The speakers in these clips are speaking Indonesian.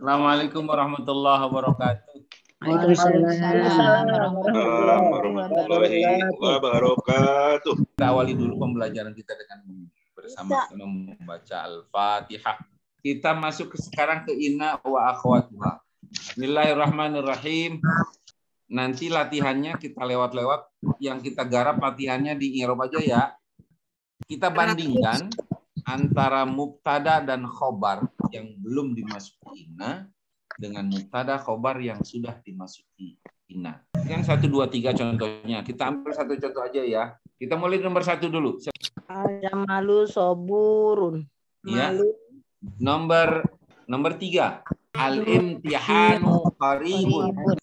Assalamualaikum warahmatullahi wabarakatuh. Waalaikumsalam warahmatullahi wabarakatuh. Kita awali dulu pembelajaran kita dengan bersama-sama membaca Al-Fatihah. Kita masuk sekarang ke inna wa akhwatuha. Bismillahirrahmanirrahim. Nanti latihannya kita lewat-lewat. Yang kita garap latihannya di i'rab aja ya. Kita bandingkan antara mubtada dan khobar yang belum dimasuki inna dengan mubtada khobar yang sudah dimasuki inna. Yang 1, 2, 3 contohnya. Kita ambil satu contoh aja ya. Kita mulai nomor 1 dulu. Al-jamalu soburun. Ya. Nomor 3. Al-imtihanu qaribun.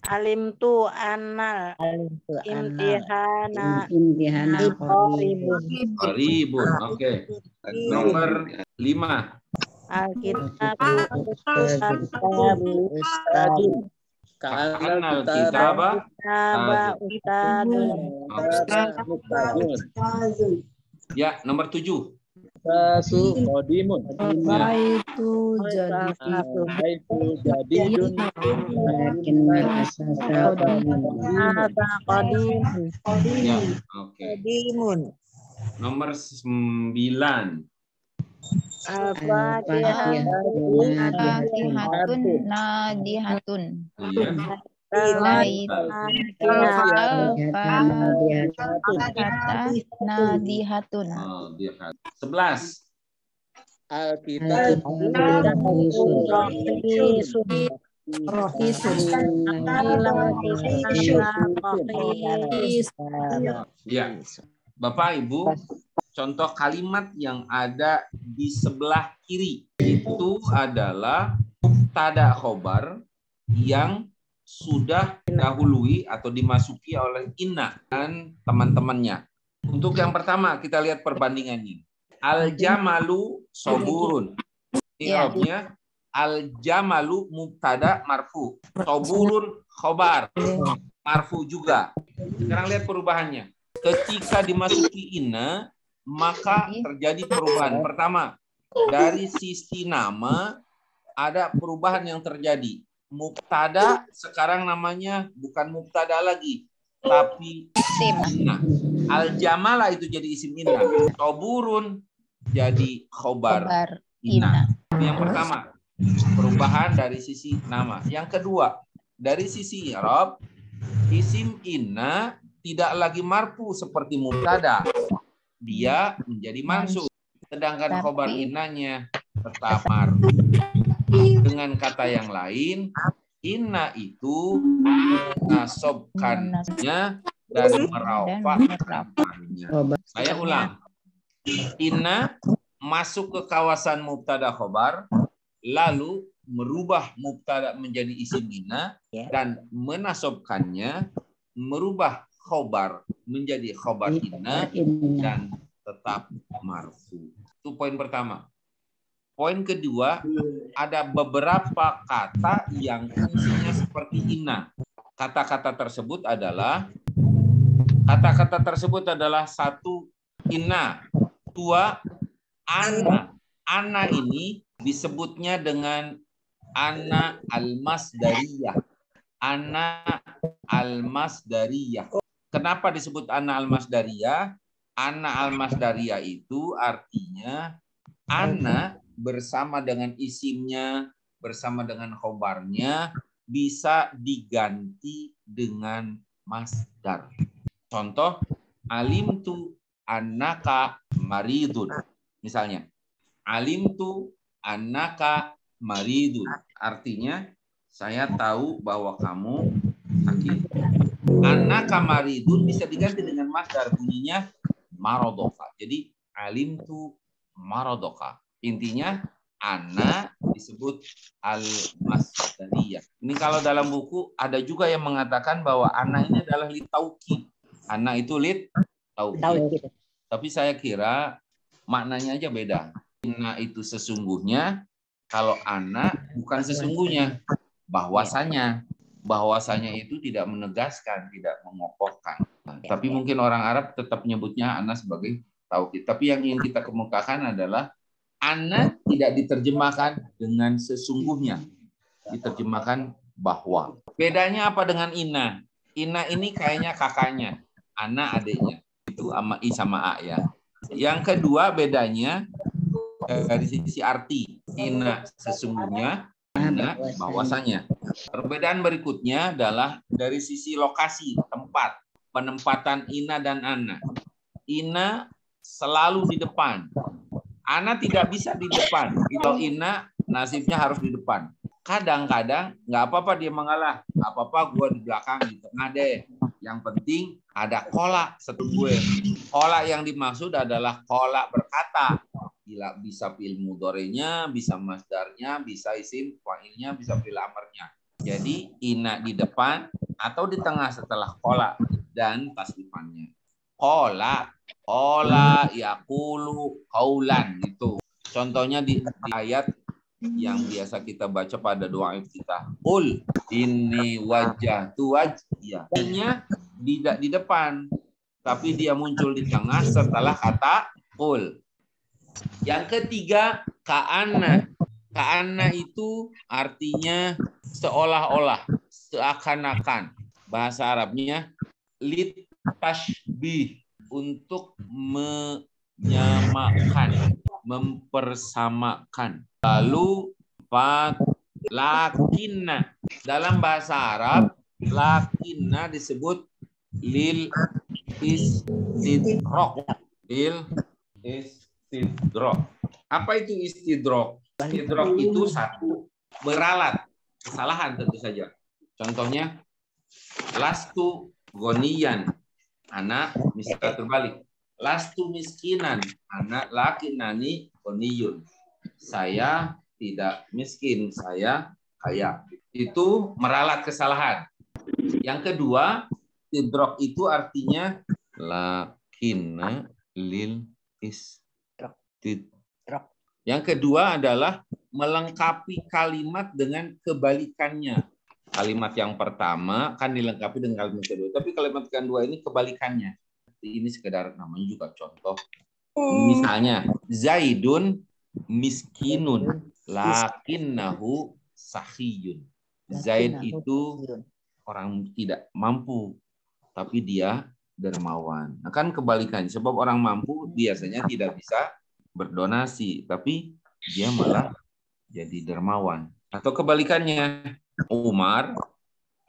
Alim tu anal imtihana Qaribun. Oke. Nomor 5. Al-kitabu Kanal kitaba ya. Nomor 7. Qadimun. Baitu jadidun. Ya, oke. Nomor 9. Al-Fatihatun nadihatun. Iya. Nadihatun. 11. Alkitab Ya. Bapak Ibu, contoh kalimat yang ada di sebelah kiri itu adalah mubtada khobar yang sudah didahului atau dimasuki oleh inna dan teman-temannya. Untuk yang pertama kita lihat perbandingannya. Al-jamalu soburun. I'rabnya al-jamalu mubtada marfu, soburun khobar marfu juga. Sekarang lihat perubahannya. Ketika dimasuki inna, maka terjadi perubahan. Pertama, dari sisi nama ada perubahan yang terjadi. Mubtada sekarang namanya bukan mubtada lagi, tapi inna. Al-jamala itu jadi isim inna. Soburun jadi khobar inna. Yang pertama, perubahan dari sisi nama. Yang kedua, dari sisi i'rab, isim inna tidak lagi marfu seperti mubtada. Dia menjadi mansub. Sedangkan khobar innanya tetap marfu. Dengan kata yang lain, inna itu menasobkannya dan merafa'kannya. Saya ulang. Inna masuk ke kawasan mubtada khobar, lalu merubah mubtada menjadi isim inna dan menasobkannya, merubah khobar menjadi khobar inna dan tetap marfu. Itu poin pertama. Poin kedua, ada beberapa kata yang fungsinya seperti inna. Kata-kata tersebut adalah satu, inna. Dua, anna. Anna ini disebutnya dengan anna al-masdariyah. Anna al-masdariyah. Kenapa disebut anna al-masdariyah? Anna al-masdariyah itu artinya anna bersama dengan isimnya, bersama dengan khobarnya, bisa diganti dengan masdar. Contoh, alimtu annaka maridun. Misalnya, alimtu annaka maridun. Artinya, saya tahu bahwa kamu sakit. Annaka maridun bisa diganti dengan masdar, bunyinya marodoka. Jadi, alimtu marodoka. Intinya, anna disebut al-masdariyah. Ini kalau dalam buku ada juga yang mengatakan bahwa anna ini adalah litauqid. Anna itu litauqid. Tapi saya kira maknanya aja beda. Inna itu sesungguhnya, kalau anna bukan sesungguhnya. Bahwasanya itu tidak menegaskan, tidak mengokohkan. Tapi mungkin orang Arab tetap menyebutnya anna sebagai tauqid. Tapi yang ingin kita kemukakan adalah anna tidak diterjemahkan dengan sesungguhnya, diterjemahkan bahwa. Bedanya apa dengan Ina? Ina ini kayaknya kakaknya, Ana adiknya. Itu sama I sama A ya. Yang kedua bedanya dari sisi arti. Ina sesungguhnya, Ina bahwasanya. Perbedaan berikutnya adalah dari sisi lokasi, tempat, penempatan Ina dan Ana. Ina selalu di depan. Ana tidak bisa di depan. Kalau Ina nasibnya harus di depan. Kadang-kadang nggak apa-apa dia mengalah. Nggak apa-apa gue di belakang, di tengah deh. Yang penting ada kolak satu gue. Kolak yang dimaksud adalah kolak berkata. Bisa fi'il mudhari'nya, bisa masdarnya, bisa isim fa'ilnya, bisa fi'il amarnya. Jadi ina di depan atau di tengah setelah kolak dan tasrifannya. Kolak, yaqulu, qaulan gitu. Contohnya di ayat yang biasa kita baca pada doa iftitah. Qul inni wajjahtu wajhiya. Artinya tidak di depan, tapi dia muncul di tengah setelah kata qul. Yang ketiga, ka'anna. Ka'anna itu artinya seolah-olah, seakan-akan. Bahasa Arabnya lit tashbih, untuk menyamakan, mempersamakan. Lalu lakinna. Dalam bahasa Arab, lakinna disebut lil istidrok. Lil istidrok. Apa itu istidrok? Istidrok itu satu, beralat. Kesalahan tentu saja. Contohnya, lastu goniyan. Anak misalnya terbalik. Lastu miskinan. Anak lakinani goniyun. Saya tidak miskin, saya kaya. Itu meralat kesalahan. Yang kedua, istidrok itu artinya lakinna lil istidrok. Yang kedua adalah melengkapi kalimat dengan kebalikannya. Kalimat yang pertama kan dilengkapi dengan kalimat kedua, tapi kalimat kedua ini kebalikannya. Ini sekedar namanya juga contoh. Misalnya, Zaidun miskinun lakinnahu sahiyun. Zaid itu orang tidak mampu, tapi dia dermawan. Nah, kan kebalikannya. Sebab orang mampu biasanya tidak bisa berdonasi, tapi dia malah jadi dermawan. Atau kebalikannya, Umar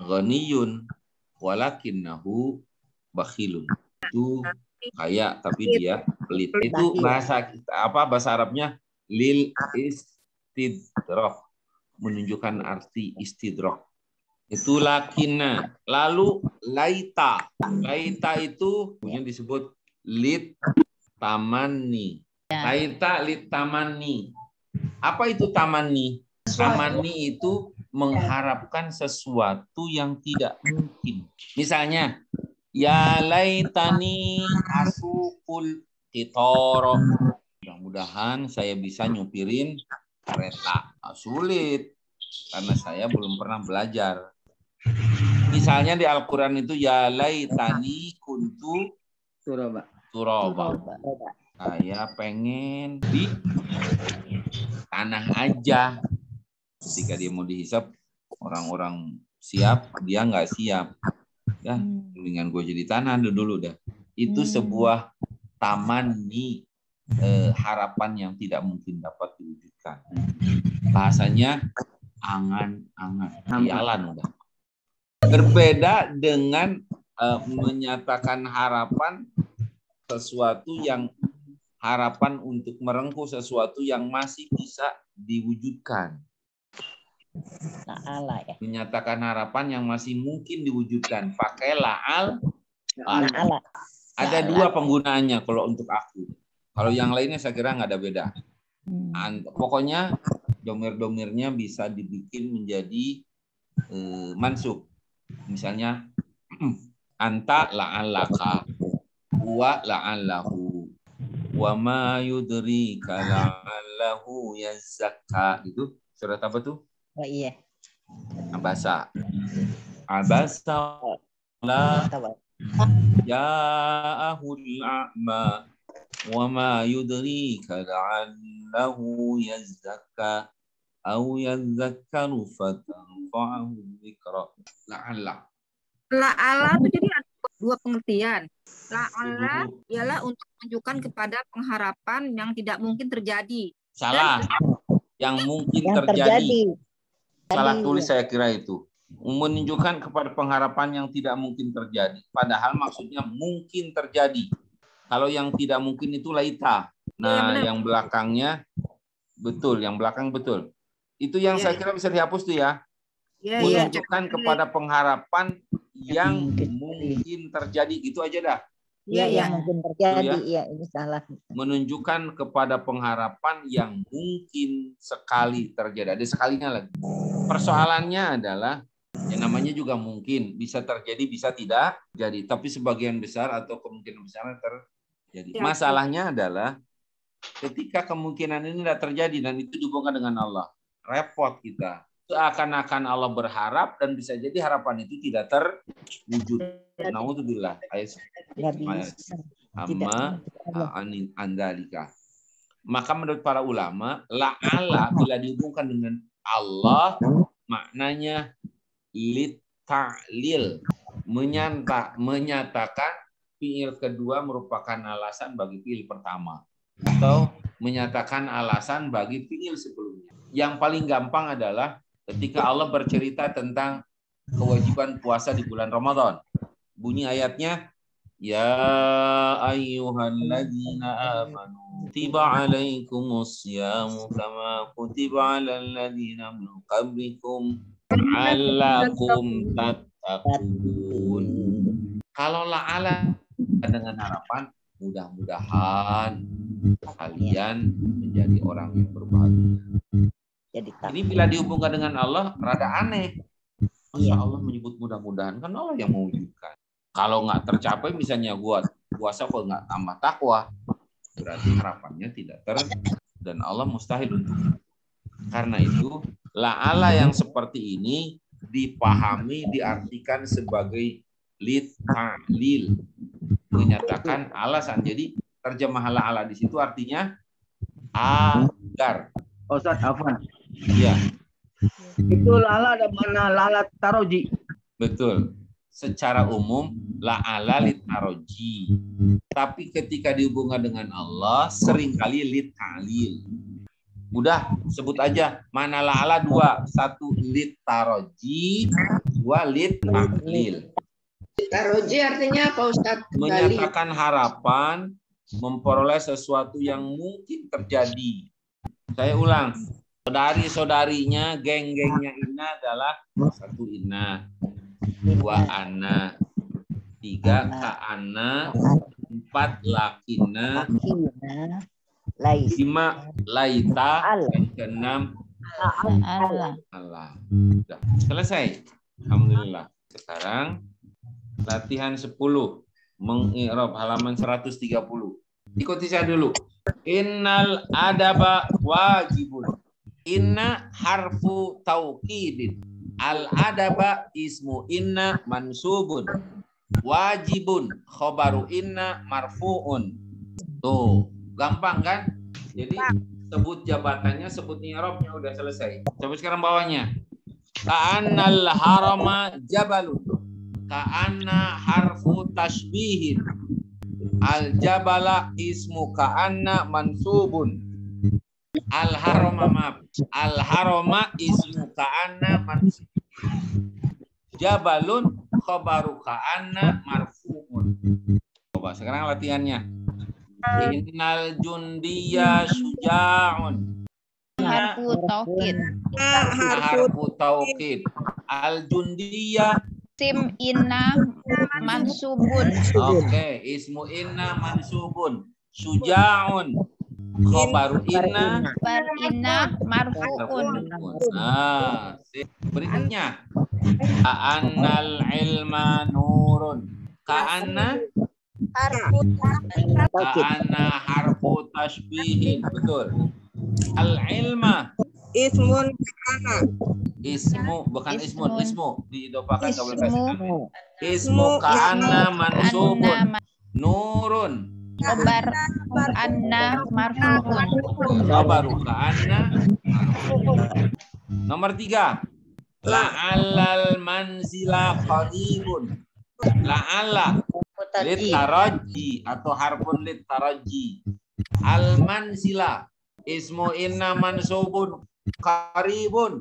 ghaniyun walakinnahu bakhilun. Itu kaya tapi dia pelit. Itu bahasa bahasa Arabnya lil istidrok, menunjukkan arti istidrok. Itu lakinna. Lalu laita. Laita itu kemudian disebut lit tamanni. Laita lit tamanni. Apa itu tamanni? Tamanni itu mengharapkan sesuatu yang tidak mungkin. Misalnya, ya laitani asukul kitoro. Mudah-mudahan saya bisa nyupirin kereta. Sulit, karena saya belum pernah belajar. Misalnya di Al-Quran itu, ya laitani kuntu turaba. Saya pengen di tanah aja. Ketika dia mau dihisap, orang-orang siap, dia nggak siap. Ya, mendingan gue jadi tanah dulu dah. Itu sebuah tamanni, harapan yang tidak mungkin dapat diwujudkan. Bahasanya angan-angan, hayalan udah. Berbeda dengan menyatakan harapan sesuatu yang harapan untuk merengkuh sesuatu yang masih bisa diwujudkan. La'ala ya. Menyatakan harapan yang masih mungkin diwujudkan. Pakai la'al. Ada dua penggunaannya kalau untuk aku. Kalau yang lainnya saya kira nggak ada beda. Pokoknya domir-domirnya bisa dibikin menjadi mansub. Misalnya anta la'allaka, wa la'allahu, wa ma yudrika la'allahu yazakka. Itu surat apa tuh? Oh iya. Abasa la ja'ahul a'ma wa ma yudrika la'allahu la'allahu yazakka aw yadzakkaru fatanfa'ahu dzikra. La'alla. La'ala itu jadi ada dua pengertian. La'ala ialah untuk menunjukkan kepada pengharapan yang tidak mungkin terjadi. Salah. Yang mungkin Yang terjadi. terjadi. Salah tulis saya kira itu. Menunjukkan kepada pengharapan yang tidak mungkin terjadi. Padahal maksudnya mungkin terjadi. Kalau yang tidak mungkin itu laita. Nah, yang belakangnya betul, yang belakang betul. Itu yang saya kira bisa dihapus tuh ya. Menunjukkan kepada pengharapan yang mungkin terjadi. Gitu aja dah. Yang mungkin terjadi. Betul Iya, ini salah. Menunjukkan kepada pengharapan yang mungkin sekali terjadi. Ada sekalinya lagi. Persoalannya adalah yang namanya juga mungkin bisa terjadi, bisa tidak jadi. Tapi sebagian besar atau kemungkinan besar terjadi. Masalahnya adalah ketika kemungkinan ini tidak terjadi dan itu dihubungkan dengan Allah, repot kita. Seakan-akan Allah berharap dan bisa jadi harapan itu tidak terwujud. Nauzubillah. Amma andalika. Maka menurut para ulama, la'ala bila dihubungkan dengan Allah maknanya litta'lil, menyatakan fiil kedua merupakan alasan bagi fiil pertama atau menyatakan alasan bagi fiil sebelumnya. Yang paling gampang adalah ketika Allah bercerita tentang kewajiban puasa di bulan Ramadan. Bunyi ayatnya, ya ayyuhalladzina amanu kutiba alaikumus syamu kama kutiba alal ladzina min qablikum la'allakum tattaqun. Kalau la'ala dengan harapan mudah-mudahan kalian menjadi orang yang berbahagia. Ini bila dihubungkan dengan Allah rada aneh. Masa Allah menyebut mudah-mudahan, kan Allah yang mewujudkan. Kalau nggak tercapai misalnya buat puasa kok nggak tambah takwa, berarti harapannya tidak dan Allah mustahil untuk. Karena itu la'ala yang seperti ini dipahami, diartikan sebagai litta'lil, menyatakan alasan. Jadi terjemah la'ala di situ artinya agar. Ustaz Afwan. Iya. Itu lala ada mana lala taroji. Betul. Secara umum la'ala litaroji. Tapi ketika dihubungkan dengan Allah seringkali litta'lil. Udah sebut aja mana la'ala dua. Satu litaroji, dua litta'lil. Litaroji artinya apa Ustaz? Menyatakan harapan memperoleh sesuatu yang mungkin terjadi. Saya ulang. Saudari-saudarinya, geng-gengnya Ina adalah satu Ina, dua Ana, tiga Kak Ana, empat Lakina, lima Laita, dan keenam Allah. Sudah selesai. Alhamdulillah. Sekarang latihan 10 mengi'rab halaman 130. Ikuti saya dulu. Innal adaba wajibun. Inna harfu taukidin. Al adaba ismu inna mansubun. Wajibun khobaru inna marfuun. Tuh, gampang kan? Jadi sebut jabatannya, sebut i'rabnya udah selesai. Coba sekarang bawahnya. Ka'annal harama jabalun. Ka'anna harfu tashbihin. Al jabala ismu ka'anna mansubun. Al harama ismu ka'anna mansubun. Jabalun khabaru ka'anna marfu'un. Coba sekarang latihannya. Innal jundiya syuja'un. Harfu taukid. Harfu taukid. Al jundiya Sim inna mansubun. Oke, ismu inna mansubun. Syuja'un khabaru inna Marfuun. Nah, berikutnya ka'annal ilma nurun. Ka'anna harfu tashbihin. Betul. Al ilma Ismun kana. Ismu bukan ismu diidofakan ke belakang. Ismu ka'anna mansubun. Nurun Khobar anna marfu'un. Khabaru ka'anna. Nomor 3. La'allal manzila qaribun. La'alla lit taraji atau harfun lit taraji. Al manzila ismu inna mansubun qaribun.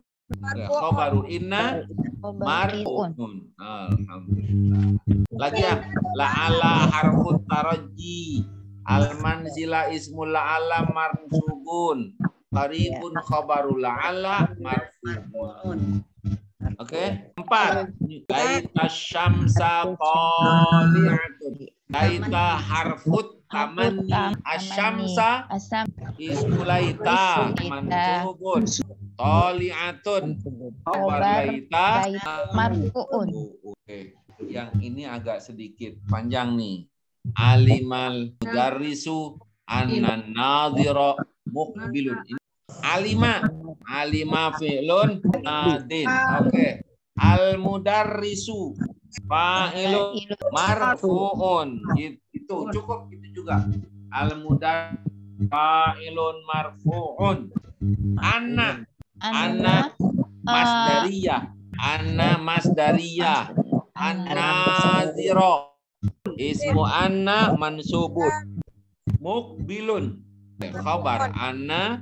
Khabaru inna marfu'un. Alhamdulillah. Lagi ya. La'alla harfut taraji. Al manzila ismul la'alla mansubun. Qaribun khabaru la'alla marfu'un. Oke. 4. Laita syamsa qali'atun. Laita harfut tamanni. Asyamsa Asam ismu laita mansubun. Tali'atun khabar laita marfu'un. Oke. Yang ini agak sedikit panjang nih. Alimal mudarrisu anna nadhira muqbilun. Alima fi'lun nadin. Oke. Al mudarrisu fa'ilun marfu'un. Itu cukup, itu juga. Al mudar fa'ilun marfu'un. Anna masdariyah. Anna masdariyah. Anna ziro. Ismu anna mansubun. Muqbilun. Khabar anna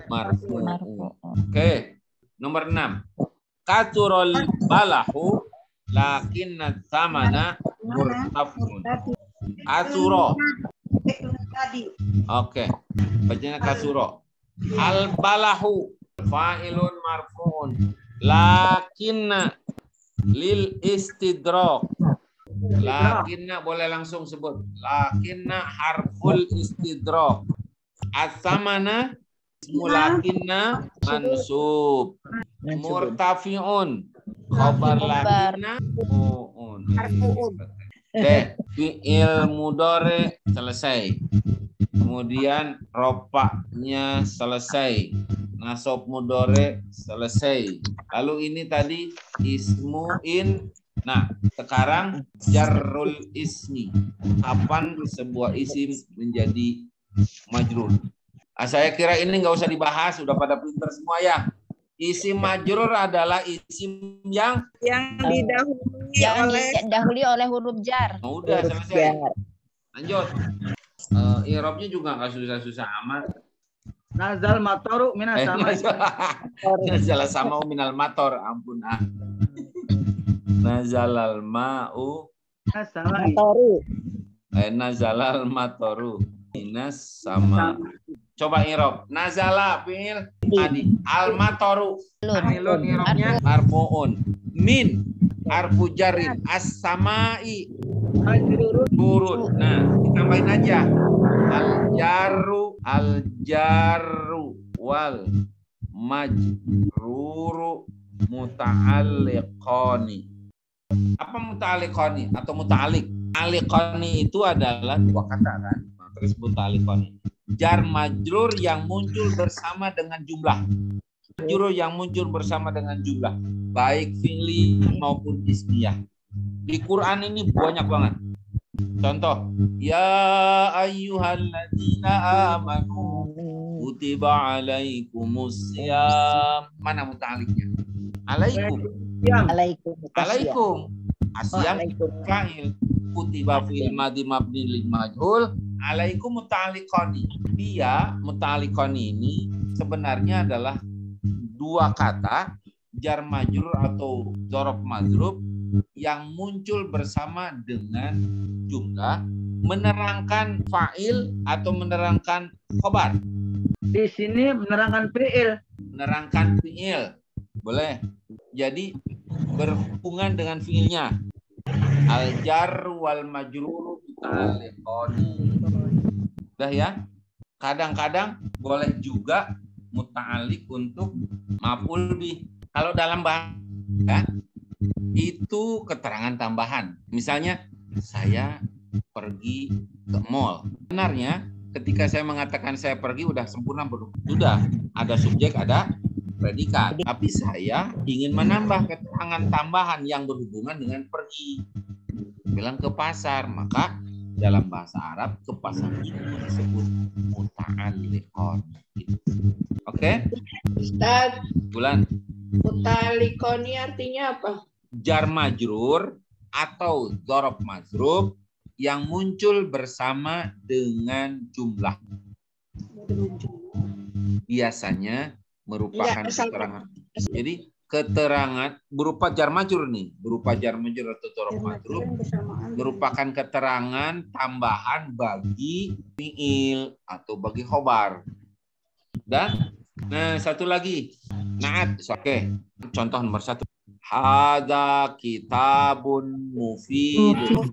marfu'un. Oke. Nomor 6. Katurul balahu lakinna thamana murtafun. Kasuro. Oke. Bacanya kasuro. Al balahu fa'ilun marfu'un. Lakinna lil istidrak. Lakinna boleh langsung sebut. Lakinna harful istidrak. As-samana ismu lakinna mansub. Murtafi'un. Khabar lakinna marfu'un. Fi'il mudhari selesai. Kemudian rofa'nya selesai. Nasab mudhari selesai. Lalu ini tadi ismuin. Nah, sekarang jarrul ismi. Kapan sebuah isim menjadi majrur? Saya kira ini nggak usah dibahas, sudah pada pinter semua ya. Isim majrur adalah isim yang didahului oleh huruf jar. Oh, udah selesai. Lanjut. I'rabnya juga nggak susah-susah amat. Nazal matoru minas sama. Nazal sama minal mator, ampun ah. Nazalal ma'u sama. nazalal matoru minas sama. Coba i'rab. Nazala fi'il tadi. Al matoru Milun i'rabnya marfu'un. Min harfu jarin. As-sama'i turun. Nah, ditambahin aja. Al-jarru wal majruru muta'alliqani. Apa muta'alliqani atau muta'alliq? Alliqani itu adalah dua kata kan? Terus muta'alliqani. Jar majrur yang muncul bersama dengan jumlah. Majrur yang muncul bersama dengan jumlah. Baik fi'li maupun ismiyah. Di Quran ini banyak banget. Contoh, ya ayyuhalladzina amanu kutiba alaikumussyam. Mana muta'alliqnya? Alaikum. Alaikum. Asyam fa'il. Kutiba fi'il madhi mabni lil majhul. Alaikum muta'alliqani. Dia muta'alliqani ini sebenarnya adalah dua kata jar majrur atau dzaraf majrur yang muncul bersama dengan jumlah menerangkan fa'il atau menerangkan khobar. di sini menerangkan fi'il. Menerangkan fi'il. Boleh. Jadi berhubungan dengan fi'ilnya. Al-jar wal majrur muta'alliqani. Udah ya? Kadang-kadang boleh juga muta'alliq untuk maf'ul bih. Kalau dalam bahasa ya, itu keterangan tambahan. Misalnya, saya pergi ke mall. Benarnya, ketika saya mengatakan saya pergi, udah sempurna belum? Sudah, ada subjek, ada predikat. Tapi saya ingin menambah keterangan tambahan yang berhubungan dengan pergi. Bilang ke pasar, maka dalam bahasa Arab ke pasangan itu disebut muta'alliqon. Oke? Ustaz, Bulan. mutalikoni artinya apa? Jar majrur atau dzaraf majrur yang muncul bersama dengan jumlah. Biasanya merupakan keterangan. Jadi keterangan berupa jar majrur nih, berupa jar majrur atau dzaraf majrur merupakan keterangan tambahan bagi fiil atau bagi khobar. Dan nah satu lagi, naat. Oke, contoh nomor 1. Hadza kitabun mufidun.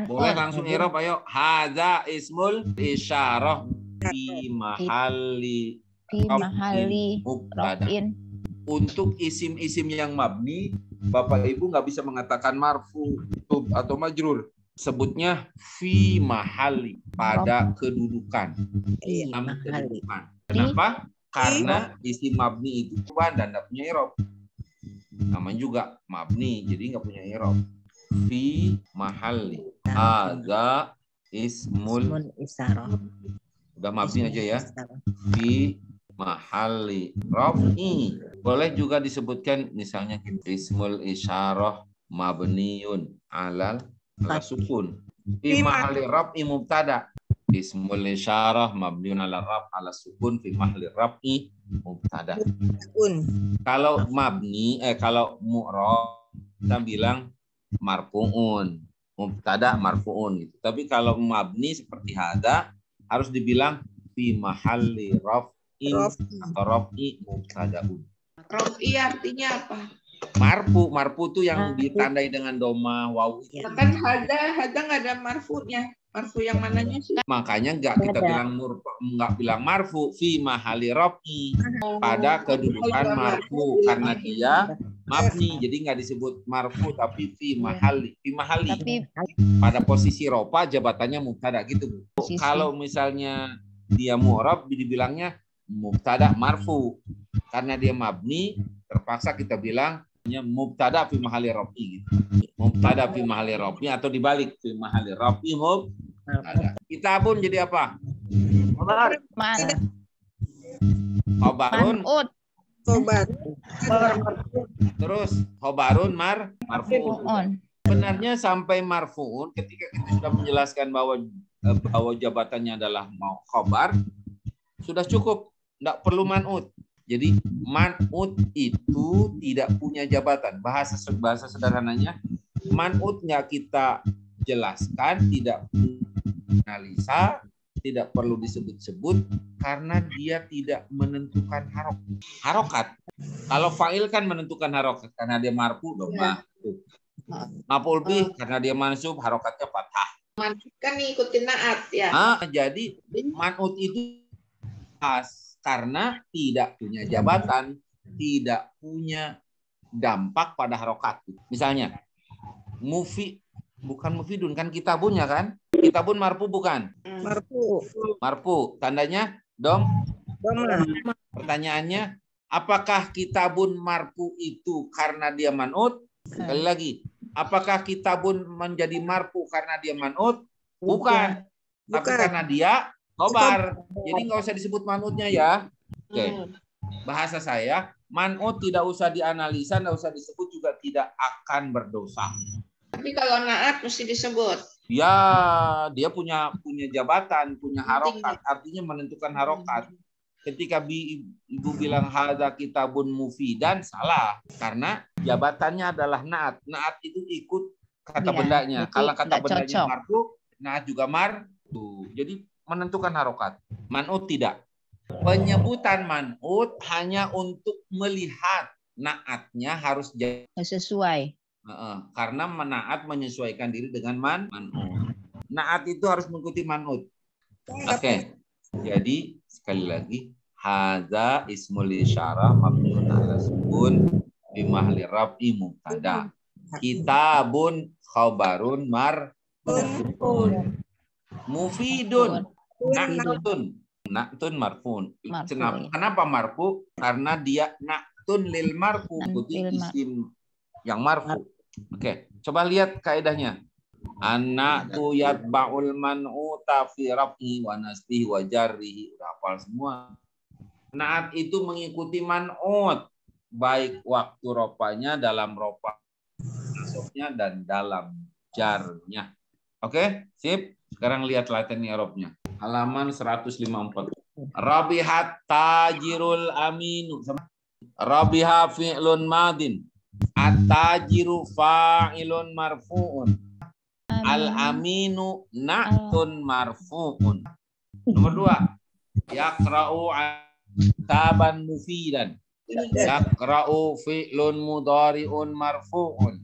Boleh langsung i'rab, ayo. Hadza ismul isyarah fi mahalli raf'in. Untuk isim-isim yang mabni, Bapak Ibu nggak bisa mengatakan marfu atau majrur. Sebutnya fi mahalli, pada kedudukan. Kedudukan. Kenapa? Karena isim mabni itu dan nggak punya i'rab. Namanya juga mabni, jadi nggak punya i'rab. Fi mahalli. Hadza ismul isyarah. Udah mabni aja ya. Fi mahalli raf'i. Boleh juga disebutkan misalnya ismul isyarah mabniun alal sukun. Fi mahalli raf'i mubtada. Ismul isyarah mabniun ala raf' ala sukun fi mahalli raf'i mubtada. Kalau mabni kalau mu'rab kita bilang marfu'un. Mubtada marfu'un gitu. Tapi kalau mabni seperti hadza harus dibilang fi mahalli raf'in atau raf'i mubtadaun. Raf'i artinya apa? Marfu itu yang ditandai dengan doma waw. Kan hada nggak ada marfu'nya. Marfu yang mananya sih? Makanya nggak bilang marfu fi mahalli raf'i, pada kedudukan marfu karena dia mabni, jadi nggak disebut marfu tapi fi mahalli. Tapi pada posisi rofa jabatannya mubtada gitu. Kalau misalnya dia mu'rab dibilangnya mubtada marfu, karena dia mabni terpaksa kita bilang mubtada fi mahalli raf'i gitu. Mubtada fi mahalli raf'i atau dibalik fi mahalli raf'i mubtada. Kitabun jadi apa? Khobarun. Terus khobarun marfu'un. Sebenarnya sampai marfu'un ketika kita sudah menjelaskan bahwa jabatannya adalah khobar sudah cukup, enggak perlu man'ut. Jadi man'ut itu tidak punya jabatan. Bahasa sederhananya, man'utnya kita jelaskan, tidak analisa, tidak perlu disebut-sebut karena dia tidak menentukan harokat. Kalau fa'il kan menentukan harokat karena dia marfu domah. Maf'ul bih karena dia mansub harokatnya fathah. Mansub kan ngikutin naat ya. Jadi man'ut itu khas karena tidak punya jabatan, tidak punya dampak pada harokat. Misalnya, bukan mufidun kan kitabunnya kan? Kitabun marfu bukan? Marfu. Tandanya dom. Pertanyaannya, apakah kitabun marfu itu karena dia man'ut? Sekali lagi, apakah kitabun menjadi marfu karena dia man'ut? Bukan. Tapi karena dia khobar. Jadi nggak usah disebut man'utnya ya. Oke. Bahasa saya, man'ut tidak usah dianalisa, nggak usah disebut, juga tidak akan berdosa. Tapi kalau naat mesti disebut. Ya, dia punya jabatan, punya harokat, artinya menentukan harokat. Ketika ibu bilang hadza kitabun mufidan, salah. Karena jabatannya adalah naat. Naat itu ikut kata bendanya. Kalau kata bendanya marfu, naat juga marfu. Jadi menentukan harokat. Man'ut tidak. Penyebutan man'ut hanya untuk melihat naatnya harus sesuai. Karena naat menyesuaikan diri dengan man'ut. Naat itu harus mengikuti man'ut. Oke. Jadi sekali lagi, hadza ismul isyarah mabniun ala sukun bi mahalli raf'i mubtada. Kitabun khabarun marfu'un. Mufidun. Na'tun marfu'un. Kenapa marfu? Karena dia na'tun lil marfu, berarti isim yang marfu. Oke, coba lihat kaidahnya. An-na'tu yatba'ul man'uta fi raf'i wa nasbihi wa jarrihi. Udah hafal semua. Naat itu mengikuti man'ut, baik waktu ropanya, dalam ropa nasabnya, dan dalam jarnya. Oke, sip. Sekarang lihat latihan i'rabnya. Halaman 154. Rabihat tajirul aminu. Rabiha fi'lun madin. At-tajiru fa'ilun marfu'un. Al-aminu na'tun marfu'un. Nomor 2. Yaqra'u taban mufidan. Yaqra'u fi'lun mudhari'un marfu'un.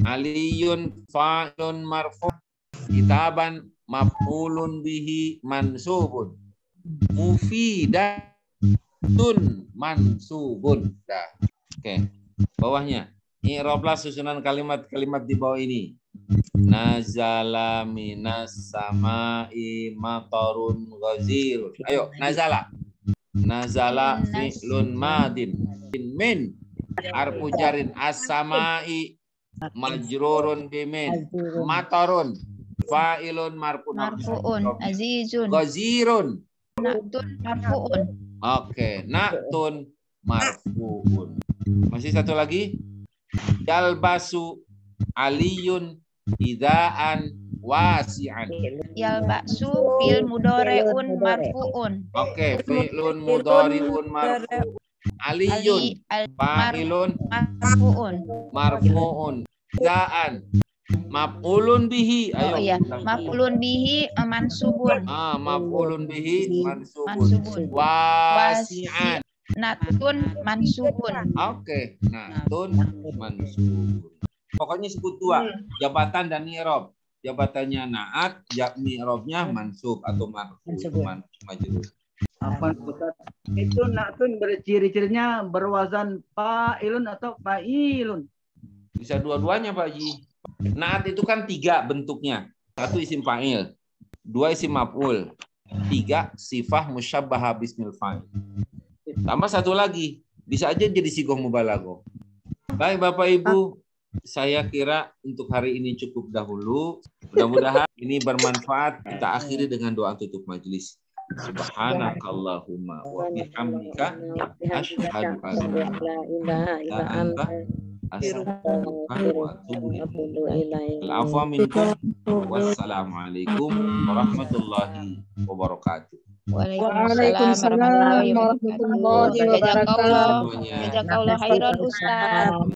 Aliyun fa'ilun marfu'. Kitaban maf'ulun bihi mansubun. Mufidatun mansubun. Dah. Oke. Bawahnya. I'rablah susunan kalimat-kalimat di bawah ini. Nazala minas sama'i matarun ghazirun. Ayo, nazala. Nazala fi'lun madin. Min harfu jarin as-sama'i majrurun bimin. Matarun fa'ilun marfu'un. Azizun. Ghazirun. Na'tun marfu'un. Oke, na'tun marfu'un. Masih satu lagi. Yalbasu aliyun idaan wasi'an. Yalbasu fil mudhari'un marfu'un. Oke, fi'lun mudhari'un marfu'. Aliyun fa'ilun marfu'un. Idaan maf'ulun bihi. Ayo. Oh iya, maf'ulun bihi mansubun. Maf'ulun bihi mansubun. Wasi'an. Natun mansubun. Oke, natun mansubun. Pokoknya sebut dua, jabatan dan i'rab. Jabatannya na'at, i'rabnya mansub atau marfu, majrur. Apa Ustaz? Itu na'tun ciri-cirinya berwazan fa'ilun atau fa'ilun. Bisa dua-duanya Pak Haji. Na'at itu kan 3 bentuknya. 1 isim fa'il, 2 isim maf'ul, 3 sifah musyabbaha bismil fa'il. Tambah 1 lagi, bisa aja jadi sigoh mubalaghah. Baik Bapak Ibu, saya kira untuk hari ini cukup dahulu. Mudah-mudahan ini bermanfaat. Kita akhiri dengan doa tutup majelis. Subhanakallahumma wa bihamdika asyhadu an la ilaha illa anta astaghfiruka wa atubu ilaik. Al-afwa minkum. Wassalamualaikum warahmatullahi wabarakatuh. Waalaikumsalam warahmatullahi wabarakatuh. Jazakallah khairan Ustaz.